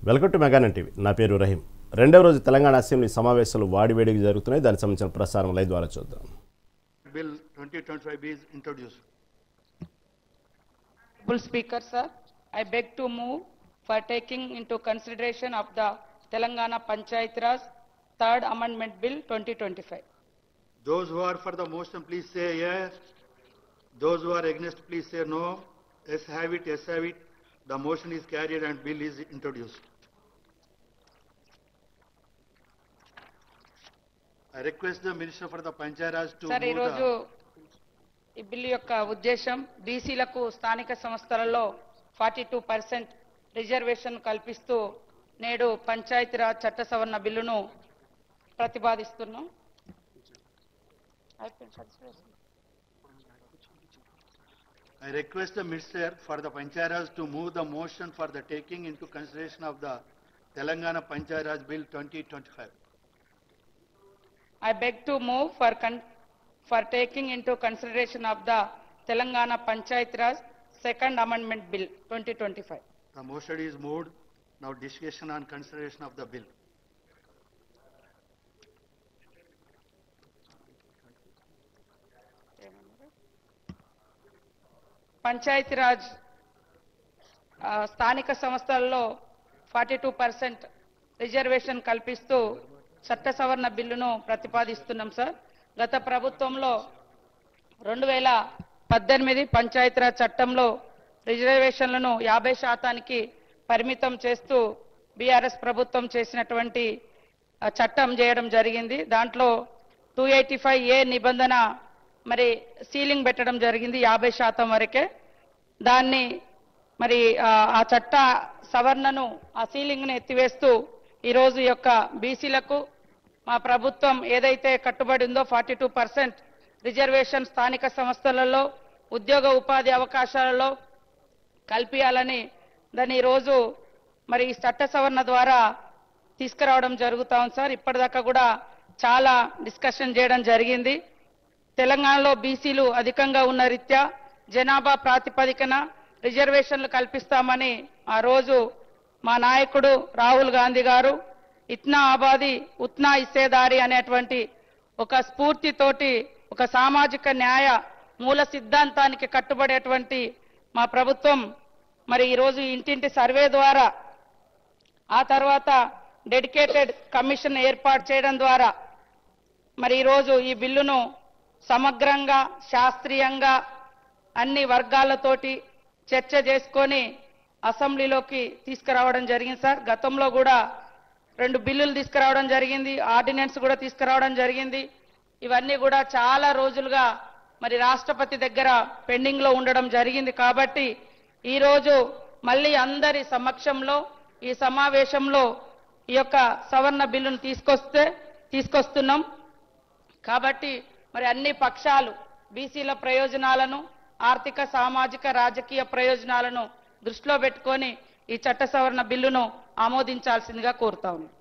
Welcome to మెగానన్ TV. నా పేరు రహీం. రెండవ రోజు తెలంగాణ అసెంబ్లీ సమావేశాలు వాడివేడిగా జరుగుతున్నాయి. దానికి సంబంధించిన ప్రసారం లైవ్ ద్వారా చూద్దాం. Bill 2025 is introduced. Speaker, sir, I beg to move for taking into consideration of the Telangana Panchayat Raj Third Amendment Bill 2025. Those who are for the motion, please say yes. Those who are against, please say no. Yes, have it, yes, have it. The motion is carried and bill is introduced. I request the Minister for the Panchayat Raj to Sir, move ఈరోజు ఈ bill యొక్క ఉద్దేశం బీసీలకు స్థానిక సంస్థలలో 42% reservation కల్పిస్తూ నేడు పంచాయతీరాజ్ చట్ట సవరణ బిల్లును ప్రతిపాదిస్తున్నాం. I request the Minister for the Panchayat Raj to move the motion for the taking into consideration of the Telangana Panchayat Raj Bill 2025. I beg to move for taking into consideration of the Telangana Panchayat Raj Second Amendment Bill 2025. The motion is moved. Now discussion on consideration of the bill. Panchayati Raj స్థానిక సంస్థలలో 42% reservation కల్పిస్తూ చట్ట సవరణ బిల్లును ప్రతిపాదిస్తున్నాం sir. గత ప్రభుత్వంలో 2018 పంచాయతీరాజ్ చట్టంలో రిజర్వేషన్లను 50% పరిమితం చేస్తూ బీఆర్ఎస్ ప్రభుత్వం చేసినటువంటి చట్టం చేయడం జరిగింది. దాంట్లో 285A నిబంధన మరి సీలింగ్ పెట్టడం జరిగింది 50% వరకే. దాన్ని మరి ఆ చట్ట సవరణను ఆ సీలింగ్ను ఎత్తివేస్తూ ఈరోజు యొక్క బీసీలకు మా ప్రభుత్వం ఏదైతే కట్టుబడి ఉందో 42% రిజర్వేషన్ స్థానిక సంస్థలలో ఉద్యోగ ఉపాధి అవకాశాలలో కల్పించాలని దాన్ని ఈరోజు మరి ఈ చట్ట సవరణ ద్వారా తీసుకురావడం జరుగుతా ఉంది సార్. ఇప్పటిదాకా కూడా చాలా డిస్కషన్ చేయడం జరిగింది. తెలంగాణలో బీసీలు అధికంగా ఉన్న రీత్యా జనాభా ప్రాతిపదికన రిజర్వేషన్లు కల్పిస్తామని ఆ రోజు మా నాయకుడు రాహుల్ గాంధీ గారు ఇత్నా ఆబాది ఉత్నా ఇస్సేదారి అనేటువంటి ఒక స్ఫూర్తితోటి ఒక సామాజిక న్యాయ మూల సిద్ధాంతానికి కట్టుబడేటువంటి మా ప్రభుత్వం మరి ఈరోజు ఇంటింటి సర్వే ద్వారా ఆ తర్వాత డెడికేటెడ్ కమిషన్ ఏర్పాటు చేయడం ద్వారా మరి ఈరోజు ఈ బిల్లును సమగ్రంగా శాస్త్రీయంగా అన్ని వర్గాలతోటి చర్చ చేసుకొని అసెంబ్లీలోకి తీసుకురావడం జరిగింది సార్. గతంలో కూడా 2 బిల్లులు తీసుకురావడం జరిగింది, ఆర్డినెన్స్ కూడా తీసుకురావడం జరిగింది. ఇవన్నీ కూడా చాలా రోజులుగా మరి రాష్ట్రపతి దగ్గర పెండింగ్ లో ఉండడం జరిగింది. కాబట్టి ఈరోజు మళ్ళీ అందరి సమక్షంలో ఈ సమావేశంలో ఈ యొక్క సవరణ బిల్లును తీసుకొస్తున్నాం. కాబట్టి మరి అన్ని పక్షాలు బీసీల ప్రయోజనాలను ఆర్థిక సామాజిక రాజకీయ ప్రయోజనాలను దృష్టిలో పెట్టుకొని ఈ చట్ట సవరణ బిల్లును ఆమోదించాల్సిందిగా కోరుతా ఉన్నాం.